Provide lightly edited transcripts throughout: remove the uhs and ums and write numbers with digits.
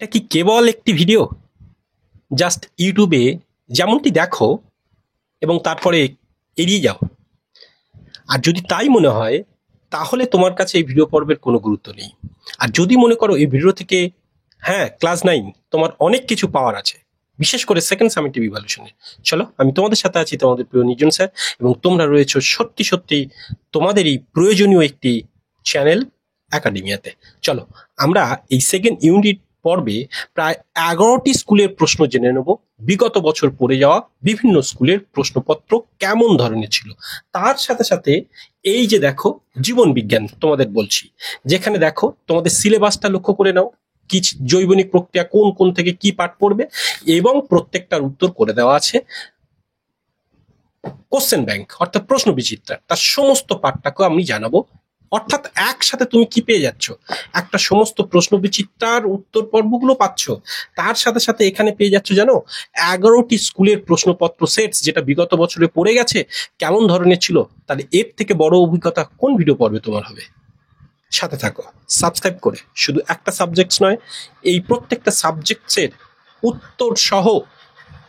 এটা কি কেবল একটি ভিডিও? জাস্ট ইউটিউবে যেমনটি দেখো এবং তারপরে এড়িয়ে যাও? আর যদি তাই মনে হয় তাহলে তোমার কাছে এই ভিডিও পর্বের কোনো গুরুত্ব নেই। আর যদি মনে করো এই ভিডিও থেকে ক্লাস 9 তোমার অনেক কিছু পাওয়ার আছে, বিশেষ করে সেকেন্ড সামেটিভ ইভ্যালুয়েশনে, চলো আমি তোমাদের সাথে আছি, তোমাদের প্রিয় নির্জন স্যার, এবং তোমরা রয়েছো সত্যি সত্যি তোমাদের এই প্রয়োজনীয় একটি চ্যানেল একাডেমিয়াতে। চলো আমরা এই সেকেন্ড ইউনিট পর্বে প্রায় 11টি স্কুলের প্রশ্ন জেনে নেব। বিগত বছর পড়ে যাওয়া বিভিন্ন স্কুলের প্রশ্নপত্র কেমন ধরনের ছিল, তার সাথে সাথে এই যে দেখো জীবন বিজ্ঞান তোমাদের বলছি, যেখানে দেখো তোমাদের সিলেবাসটা লক্ষ্য করে নাও, কি জৈবনিক প্রক্রিয়া কোন কোন থেকে কি পাঠ পড়বে, এবং প্রত্যেকটার উত্তর করে দেওয়া আছে কোশ্চেন ব্যাংক অর্থাৎ প্রশ্ন বিচিত্রা, তার সমস্ত পাঠটাকে আমি জানাবো। অর্থাৎ একসাথে তুমি কি পেয়ে যাচ্ছ, একটা সমস্ত প্রশ্ন বিচিত্রার উত্তর পর্বগুলো পাচ্ছ, তার সাথে সাথে এখানে পেয়ে যাচ্ছ জানো 11টি স্কুলের প্রশ্নপত্র সেটস, যেটা বিগত বছরে পড়ে গেছে কেমন ধরনের ছিল। তাহলে এর থেকে বড় অভিজ্ঞতা কোন ভিডিও পর্বে তোমার হবে? সাথে থাকো সাবস্ক্রাইব করে। শুধু একটা সাবজেক্ট নয়, এই প্রত্যেকটা সাবজেক্টের উত্তর সহ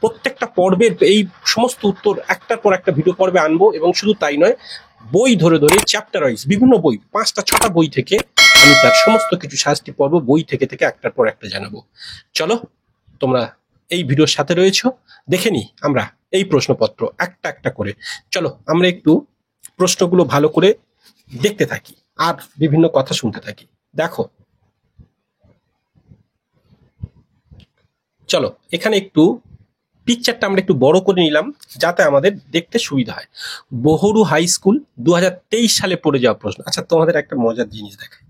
প্রত্যেকটা পর্বের এই সমস্ত উত্তর একটার পর একটা ভিডিও পর্বে আনবো। এবং শুধু তাই নয়, বই ধরে ধরে চ্যাপ্টার ওয়াইজ বিভিন্ন বই, 5টা 6টা বই থেকে আমি তার সমস্ত কিছু 7টি পর্ব বই থেকে থেকে একটার পর একটা জানাবো। চলো তোমরা এই ভিডিওর সাথে রয়েছো, দেখে নি আমরা এই প্রশ্নপত্র একটা একটা করে। চলো আমরা একটু প্রশ্নগুলো ভালো করে দেখতে থাকি আর বিভিন্ন কথা শুনতে থাকি। দেখো, চলো এখানে একটু পিকচারটা আমরা একটু বড় করে নিলাম যাতে আমাদের দেখতে সুবিধা হয়। বহরু হাই স্কুল 2023 সালে পড়ে যাওয়া প্রশ্ন। আচ্ছা তোমাদের একটা মজার জিনিস দেখায়,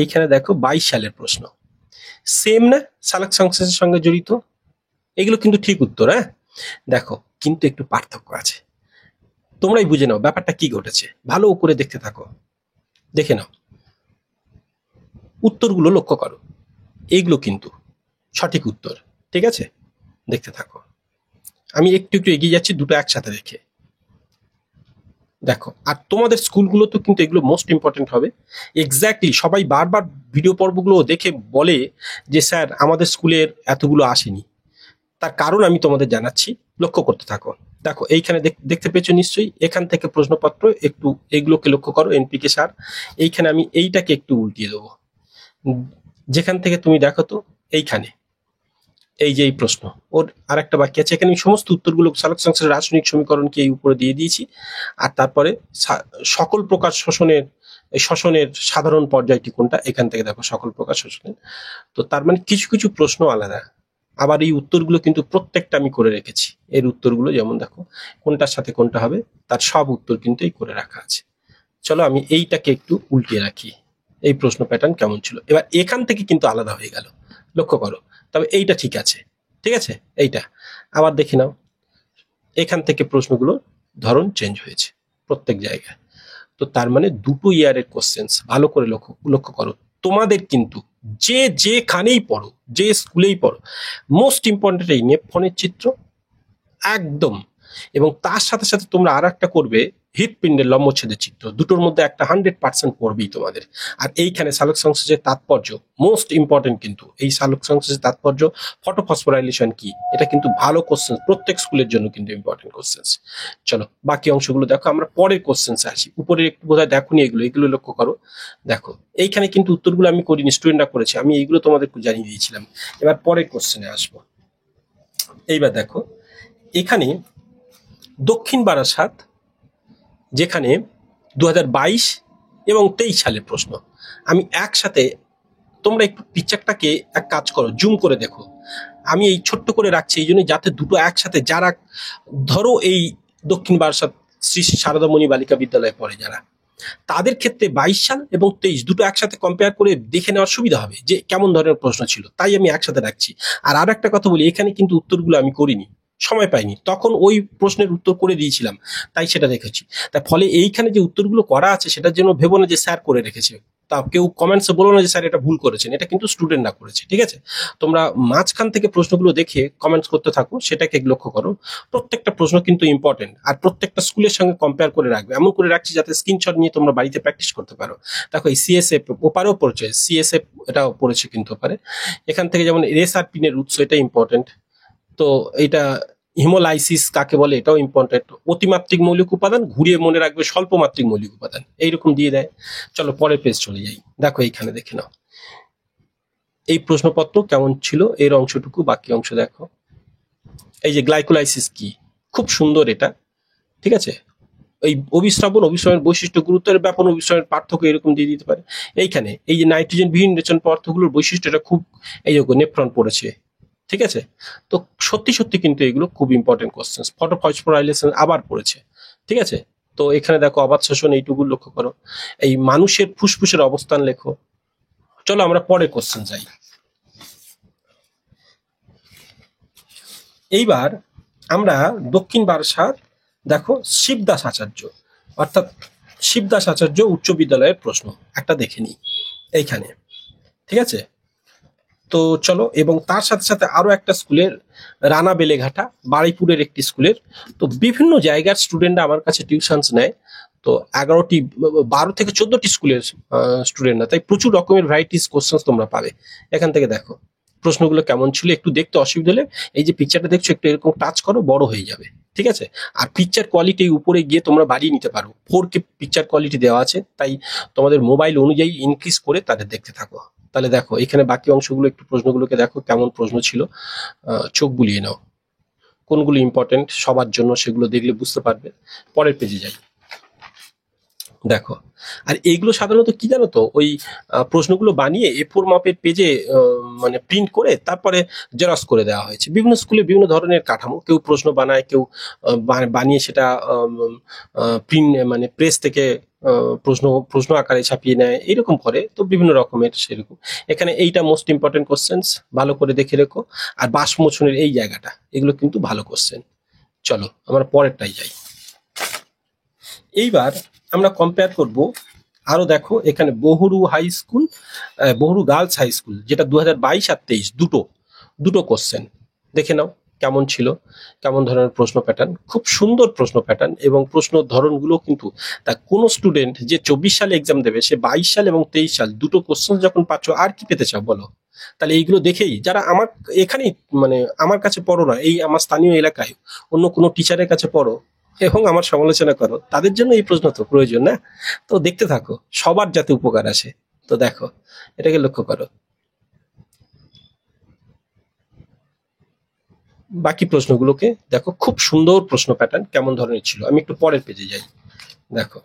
এইখানে দেখো 22 সালের প্রশ্ন, সেম না, সালোক সংশ্লেষের সঙ্গে জড়িত, এগুলো কিন্তু ঠিক উত্তর। দেখো কিন্তু একটু পার্থক্য আছে, তোমরাই বুঝে নাও ব্যাপারটা কি ঘটেছে, ভালো করে দেখতে থাকো, দেখে নাও উত্তরগুলো লক্ষ্য করো, এইগুলো কিন্তু সঠিক উত্তর। ঠিক আছে, দেখতে থাকো, আমি একটু একটু এগিয়ে যাচ্ছি দুটো একসাথে রেখে। দেখো, আর তোমাদের স্কুলগুলো তো কিন্তু এগুলো মোস্ট ইম্পর্টেন্ট হবে। এক্স্যাক্টলি সবাই বারবার ভিডিও পর্বগুলো দেখে বলে যে স্যার আমাদের স্কুলের এতগুলো আসেনি, তার কারণ আমি তোমাদের জানাচ্ছি, লক্ষ্য করতে থাকো। দেখো এইখানে দেখতে পেয়েছো নিশ্চয়ই, এখান থেকে প্রশ্নপত্র একটু এগুলোকে লক্ষ্য করো, এনপিকে সার। এইখানে আমি এইটাকে একটু উল্টিয়ে দেবো, যেখান থেকে তুমি দেখো তো এইখানে এই যে এই প্রশ্ন, ওর আর একটা বাকি আছে, এখানে সমস্ত উত্তরগুলো সালোক সংশ্লেষের রাসায়নিক সমীকরণকে এই উপরে দিয়ে দিয়েছি। আর তারপরে সকল প্রকার শ্বসনের সাধারণ পর্যায়টি কোনটা, এখান থেকে দেখো সকল প্রকার শোষণের। তো তার মানে কিছু কিছু প্রশ্ন আলাদা, আবার এই উত্তরগুলো কিন্তু প্রত্যেকটা আমি করে রেখেছি। এর উত্তরগুলো যেমন দেখো কোনটার সাথে কোনটা হবে তার সব উত্তর কিন্তু এই করে রাখা আছে। চলো আমি এইটাকে একটু উল্টিয়ে রাখি, এই প্রশ্ন প্যাটার্ন কেমন ছিল, এবার এখান থেকে কিন্তু আলাদা হয়ে গেল, লক্ষ্য করো। তবে এইটা ঠিক আছে, ঠিক আছে, এইটা আবার দেখে নাও, এখান থেকে প্রশ্নগুলো ধরন চেঞ্জ হয়েছে প্রত্যেক জায়গায়। তো তার মানে দুটো ইয়ারের কোশ্চেন্স, ভালো করে লক্ষ্য করো। তোমাদের কিন্তু যে যেখানেই পড়ো, যে স্কুলেই পড়ো, মোস্ট ইম্পর্টেন্ট এই নেপথনের চিত্র একদম। এবং তার সাথে সাথে তোমরা আর একটা করবে হৃৎপিণ্ডের লম্বচ্ছেদের চিত্র, দুটোর মধ্যে একটা 100% পড়বেই তোমাদের। আর এইখানে সালোক সংশ্লেষের তাৎপর্য মোস্ট ইম্পর্টেন্ট, কিন্তু এই সালোক সংশ্লেষের তাৎপর্য, ফটোফসফোরাইলেশন কি, এটা কিন্তু ভালো কোশ্চেন, প্রত্যেক স্কুলের জন্য কিন্তু ইম্পর্টেন্ট কোশ্চেন। চলো বাকি অংশগুলো দেখো, আমরা পরের কোশ্চেন্সে আসি। উপরে একটু বোধহয় দেখোনি, এগুলো লক্ষ্য করো। দেখো এইখানে কিন্তু উত্তরগুলো আমি করিনি, স্টুডেন্টরা করেছে, আমি এইগুলো তোমাদের জানিয়ে দিয়েছিলাম। এবার পরের কোশ্চেনে আসবো। এইবার দেখো এখানে দক্ষিণ বারাসাত, যেখানে 2022 এবং 23 সালের প্রশ্ন, আমি একসাথে, তোমরা একটু পিকচারটাকে এক কাজ করো জুম করে দেখো, আমি এই ছোট্ট করে রাখছি এই জন্য যাতে দুটো একসাথে, যারা ধরো এই দক্ষিণ বারাসাত শ্রী শারদামণি বালিকা বিদ্যালয়ে পড়ে যারা, তাদের ক্ষেত্রে 22 সাল এবং 23 দুটো একসাথে কম্পেয়ার করে দেখে নেওয়ার সুবিধা হবে যে কেমন ধরনের প্রশ্ন ছিল, তাই আমি একসাথে রাখছি। আর একটা কথা বলি, এখানে কিন্তু উত্তরগুলো আমি করিনি, সময় পাইনি, তখন ওই প্রশ্নের উত্তর করে দিয়েছিলাম, তাই সেটা রেখেছি। তাই ফলে এইখানে যে উত্তরগুলো করা আছে সেটার জন্য ভেবো না যে স্যার করে রেখেছে, তা কেউ কমেন্টসে বলো না যে স্যার এটা ভুল করেছেন, এটা কিন্তু স্টুডেন্টরা করেছে, ঠিক আছে? তোমরা মাঝখান থেকে প্রশ্নগুলো দেখে কমেন্টস করতে থাকো, সেটাকে লক্ষ্য করো। প্রত্যেকটা প্রশ্ন কিন্তু ইম্পর্টেন্ট, আর প্রত্যেকটা স্কুলের সঙ্গে কম্পেয়ার করে রাখবে, এমন করে রাখছি যাতে স্ক্রিনশট নিয়ে তোমরা বাড়িতে প্র্যাকটিস করতে পারো। দেখো এই সিএসএফ ওপারেও পড়েছে, সিএসএফ এটাও পড়েছে কিন্তু ওপারে। এখান থেকে যেমন রেসার পিনের উৎস, এটা ইম্পর্টেন্ট। তো এটা হিমোলাইসিস কাকে বলে, এটাও ইম্পর্টেন্ট। অতিমাত্রিক মৌলিক উপাদান, ঘুরিয়ে মনে রাখবে স্বল্পমাত্রিক মৌলিক উপাদান, এইরকম দিয়ে দেয়। চলো পরের পেজ চলে যাই। দেখো এইখানে দেখে নাও এই প্রশ্নপত্র কেমন ছিল, এর অংশটুকু, বাকি অংশ দেখো। এই যে গ্লাইকোলাইসিস কি, খুব সুন্দর এটা, ঠিক আছে? এই অভিশ্রবণের বৈশিষ্ট্য, গুরুত্বের ব্যাপন, অভিশ্রবণের পার্থক্য এরকম দিয়ে দিতে পারে। এইখানে এই যে নাইট্রোজেন বিহীন রেচন পদার্থগুলোর বৈশিষ্ট্য, এটা খুব এই যে নেফ্রন পড়েছে, ঠিক আছে? তো সত্যি সত্যি কিন্তু এগুলো খুব ইম্পর্টেন্ট কোশ্চেন। ফটোফসফোরাইলেশন আবার পড়েছে, ঠিক আছে? তো এখানে দেখো অবাত শোষণ, এইটুকু লক্ষ্য করো। এই মানুষের ফুসফুসের অবস্থান লেখো। চলো আমরা পরের কোশ্চেন যাই। এইবার আমরা দক্ষিণ বারাসাত, দেখো শিবদাস আচার্য, অর্থাৎ শিবদাস আচার্য উচ্চ বিদ্যালয়ের প্রশ্ন একটা দেখে নিই এইখানে, ঠিক আছে? তো চলো, এবং তার সাথে সাথে আরো একটা স্কুলের, রানা বেলেঘাটা, বারুইপুরের একটি স্কুলের। তো বিভিন্ন জায়গার স্টুডেন্টরা আমার কাছে টিউশনস নেয়। তো 11টি 12 থেকে 14টি স্কুলের স্টুডেন্টরা, তাই প্রচুর রকমের ভ্যারাইটিস কোশ্চেন তোমরা পাবে। এখান থেকে দেখো প্রশ্নগুলো কেমন ছিল, একটু দেখতে অসুবিধা হলে এই যে পিকচারটা দেখছো একটু এরকম টাচ করো, বড় হয়ে যাবে, ঠিক আছে? আর পিকচার কোয়ালিটি উপরে গিয়ে তোমরা বাড়িয়ে নিতে পারো, 4K পিকচার কোয়ালিটি দেওয়া আছে, তাই তোমাদের মোবাইল অনুযায়ী ইনক্রিজ করে তাদের দেখতে থাকো। তাহলে দেখো এখানে বাকি অংশগুলো, একটু প্রশ্নগুলোকে দেখো কেমন প্রশ্ন ছিল, চোখ বুলিয়ে নাও। কোনগুলো ইম্পর্টেন্ট সবার জন্য সেগুলো দেখলে বুঝতে পারবে। পরের পেজে যাই। দেখো, আর এইগুলো সাধারণত কি জানো তো, ওই প্রশ্নগুলো বানিয়ে A4 মাপের পেজে মানে প্রিন্ট করে তারপরে জেরক্স করে দেওয়া হয়েছে। বিভিন্ন স্কুলে বিভিন্ন ধরনের কাঠামো, কেউ প্রশ্ন বানায়, কেউ বানিয়ে সেটা প্রিন্ট মানে প্রেস থেকে প্রশ্ন প্রশ্ন আকারে ছাপিয়ে নেয়, এরকম করে। তো বিভিন্ন রকমের সেরকম। এখানে এইটা মোস্ট ইম্পর্টেন্ট কোশ্চেন্স, ভালো করে দেখে রেখো। আর বাষ্পমোচনের এই জায়গাটা, এগুলো কিন্তু ভালো কোশ্চেন। চলো আমরা পরেরটাই যাই। এইবার আমরা কম্পেয়ার করব আরো। দেখো এখানে Bahuru high school, Bahuru girls high school, যেটা 2022 আর 23 দুটো কোশ্চেন দেখে নাও কেমন ছিল, কেমন ধরনের প্রশ্ন প্যাটার্ন। খুব সুন্দর প্রশ্ন প্যাটার্ন, এবং প্রশ্ন ধরনগুলো কিন্তু, তা কোনো স্টুডেন্ট যে 24 সালে এক্সাম দেবে, সে 22 সাল এবং 23 সাল দুটো কোশ্চেন যখন পাচ্ছ, আর কি পেতে চাও বলো? তাহলে এইগুলো দেখেই যারা আমার এখানেই, মানে আমার কাছে পড়ো না, এই আমার স্থানীয় এলাকায় অন্য কোনো টিচারের কাছে পড়ো এবং আমার সমালোচনা করো, তাদের জন্য এই প্রশ্ন তো প্রয়োজন না? তো দেখতে থাকো, সবার যাতে উপকার আসে। তো দেখো এটাকে লক্ষ্য করো। বাকি প্রশ্নগুলোকে দেখো, খুব সুন্দর প্রশ্ন প্যাটার্ন কেমন ধরনের ছিল। আমি একটু পরের পেজে যাই। দেখো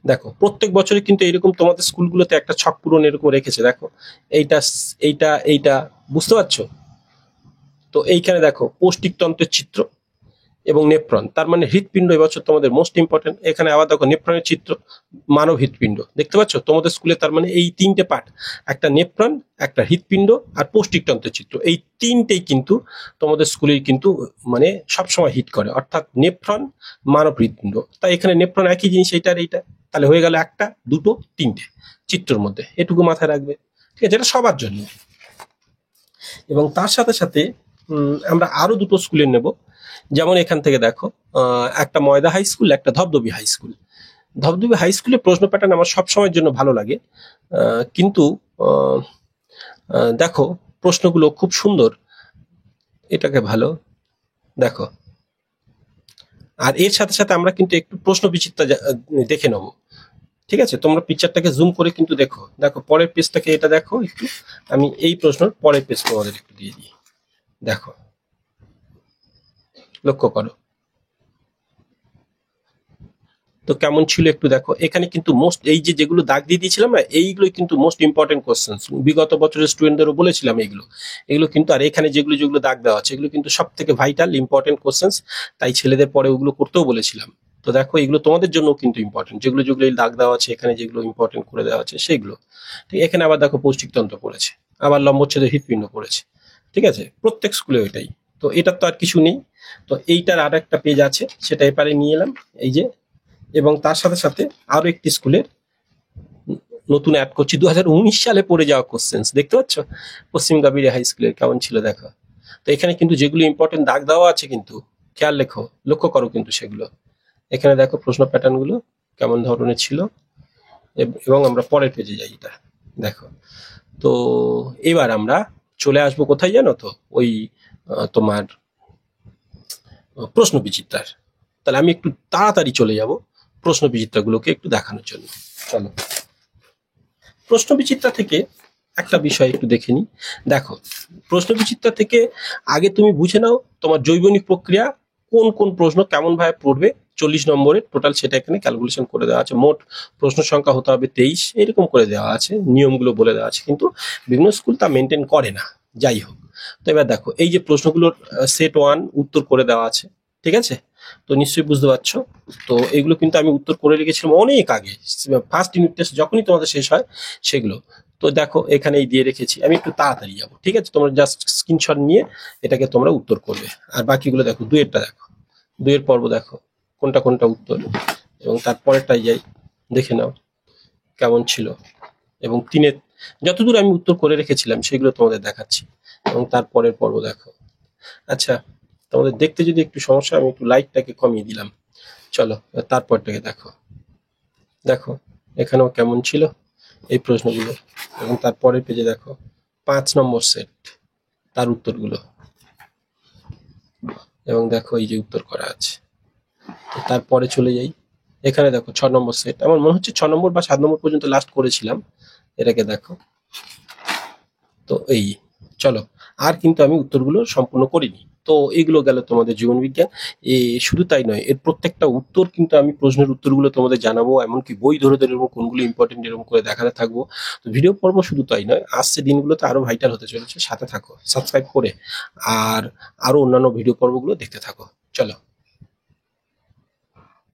দেখো প্রত্যেক বছরে কিন্তু এরকম তোমাদের স্কুলগুলোতে একটা ছক পূরণ এরকম রেখেছে। দেখো এইটা এইটা এইটা, বুঝতে পারছো? তো এইখানে দেখো পৌষ্টিকতন্ত্রের চিত্র এবং নেফ্রন, তার মানে হৃৎপিণ্ড এবছর তোমাদের মোস্ট ইম্পর্টেন্ট। এখানে আবার দেখো নেফ্রনের চিত্র, মানব হৃৎপিণ্ড, দেখতে পাচ্ছ তোমাদের স্কুলে। তার মানে এই তিনটে পার্ট, একটা নেফ্রন, একটা হৃৎপিণ্ড, আর পৌষ্টিকতন্ত্রের চিত্র, এই তিনটেই কিন্তু তোমাদের স্কুলের কিন্তু মানে সবসময় হিট করে, অর্থাৎ নেফ্রন, মানব হৃৎপিণ্ড। তাই এখানে নেফ্রন একই জিনিস, এইটা আর এইটা, তাহলে হয়ে গেল একটা, দুটো, তিনটে চিত্রের মধ্যে, এটুকু মাথায় রাখবে, ঠিক আছে? এটা সবার জন্য। এবং তার সাথে সাথে আমরা আরো দুটো স্কুলের নেব। যেমন এখান থেকে দেখো, একটা ময়দা হাই স্কুল, একটা ধবধবি হাই স্কুল। ধবধবি হাই স্কুলের প্রশ্ন প্যাটার্ন আমার সবসময়ের জন্য ভালো লাগে, কিন্তু দেখো প্রশ্নগুলো খুব সুন্দর, এটাকে ভালো দেখো। আর এর সাথে সাথে আমরা কিন্তু একটু প্রশ্ন বিচিত্রা দেখে নেব, ঠিক আছে? তোমরা পিকচারটাকে জুম করে কিন্তু দেখো। দেখো পরের পেজটাকে, এটা দেখো একটু, আমি এই প্রশ্নের পরের পেজ তোমাদের একটু দিয়ে দিই। দেখো লক্ষ্য করো তো কেমন ছিল একটু দেখো। এখানে কিন্তু মোস্ট, এই যে যেগুলো দাগ দিয়ে দিয়েছিলাম না, এইগুলোই কিন্তু মোস্ট ইম্পর্টেন্ট কোশ্চেন, বিগত বছরের স্টুডেন্টদেরও বলেছিলাম এইগুলো। এগুলো কিন্তু, আর এখানে যেগুলো যেগুলো দাগ দেওয়া আছে, এগুলো কিন্তু সব থেকে ভাইটাল ইম্পর্টেন্ট কোশ্চেন, তাই ছেলেদের পরে ওগুলো করতেও বলেছিলাম। তো দেখো এগুলো তোমাদের জন্য কিন্তু ইম্পর্টেন্ট, যেগুলো যেগুলো দাগ দেওয়া আছে এখানে, যেগুলো ইম্পর্টেন্ট করে দেওয়া আছে সেগুলো, ঠিক। এখানে আবার দেখো পৌষ্টিকতন্ত্র পড়েছে, আবার লম্বচ্ছেদের হৃৎপিণ্ড পড়েছে, ঠিক আছে? প্রত্যেক স্কুলে ওইটাই। তো এটার তো আর কিছু নেই। তো এইটার আর একটা পেজ আছে, সেটা এপারে নিয়ে এলাম, এই যে। এবং তার সাথে সাথে আরো একটি স্কুলের নতুন অ্যাড করছি 2019 সালে পড়ে যাওয়া কোশ্চেন্স দেখতে পাচ্ছ, পশ্চিম গাবিরে হাই স্কুলের কেমন ছিল দেখো। তো এখানে কিন্তু যেগুলো ইম্পর্টেন্ট দাগ দেওয়া আছে কিন্তু খেয়াল লেখো, লক্ষ্য করো কিন্তু সেগুলো। এখানে দেখো প্রশ্ন প্যাটার্ন গুলো কেমন ধরনের ছিল, এবং আমরা পরের পেজে যাই, এটা দেখো। তো এবার আমরা চলে আসবো কোথায় জানো তো, ওই তোমার প্রশ্ন বিচিত্রার। তাহলে আমি একটু তাড়াতাড়ি চলে যাব প্রশ্ন বিচিত্রাগুলোকে একটু দেখানোর জন্য। চলো, প্রশ্ন বিচিত্রা থেকে একটা বিষয় একটু দেখে নি। দেখো, প্রশ্ন বিচিত্রা থেকে আগে তুমি বুঝে নাও তোমার জৈবনিক প্রক্রিয়া কোন কোন প্রশ্ন কেমন ভাবে পড়বে। 40 নম্বরের টোটাল, সেটা এখানে ক্যালকুলেশন করে দেওয়া আছে। মোট প্রশ্ন সংখ্যা হতে হবে 23, এরকম করে দেওয়া আছে, নিয়মগুলো বলে দেওয়া আছে, কিন্তু বিভিন্ন স্কুল তা মেনটেন করে না। যাই হোক, তো এবার দেখো এই যে প্রশ্নগুলোর সেট 1 উত্তর করে দেওয়া আছে, ঠিক আছে? তো নিশ্চয়ই বুঝতে পারছো। তো এগুলো কিন্তু আমি উত্তর করে রেখেছিলাম অনেক আগে, ফার্স্ট ইউনিট টেস্ট যখনই তোমাদের শেষ হয় সেগুলো। তো দেখো এখানে দিয়ে রেখেছি, আমি একটু তাড়াতাড়ি যাবো, ঠিক আছে? তোমরা জাস্ট স্ক্রিনশট নিয়ে এটাকে তোমরা উত্তর করবে। আর বাকিগুলো দেখো, দুয়েরটা দেখো, দুয়ের পর্ব দেখো কোনটা কোনটা উত্তর, এবং তারপরেরটাই যাই দেখে নাও কেমন ছিল। এবং 3-এর যতদূর আমি উত্তর করে রেখেছিলাম সেগুলো তোমাদের দেখাচ্ছি, এবং তারপরের পর্ব দেখো। আচ্ছা, তোমাদের দেখতে যদি একটু সমস্যা, আমি একটু লাইটটাকে কমিয়ে দিলাম। চলো তারপরটাকে দেখো, দেখো এখানেও কেমন ছিল এই প্রশ্নগুলো। এবং তারপরের পেজে দেখো 5 নম্বর সেট, তার উত্তরগুলো, এবং দেখো এই যে উত্তর করা আছে। তারপরে চলে যাই, এখানে দেখো 6 নম্বর সেট, আমার মনে হচ্ছে 6 নম্বর বা 7 নম্বর পর্যন্ত লাস্ট করেছিলাম, এটাকে দেখো। তো এই চলো, আর কিন্তু আমি উত্তরগুলো সম্পূর্ণ করিনি। তো এগুলো গেল তোমাদের জীবন বিজ্ঞান। শুধু তাই নয়, এর প্রত্যেকটা উত্তর কিন্তু আমি প্রশ্নের উত্তরগুলো তোমাদের জানাবো, এমনকি বই ধরে ধরে এরকম কোনগুলো ইম্পর্টেন্ট এরকম করে দেখাতে থাকবো। তো ভিডিও পর্ব শুধু তাই নয়, আসছে দিনগুলোতে আরো ভাইটাল হতে চলেছে, সাথে থাকো সাবস্ক্রাইব করে, আর আরো অন্যান্য ভিডিও পর্বগুলো দেখতে থাকো। চলো।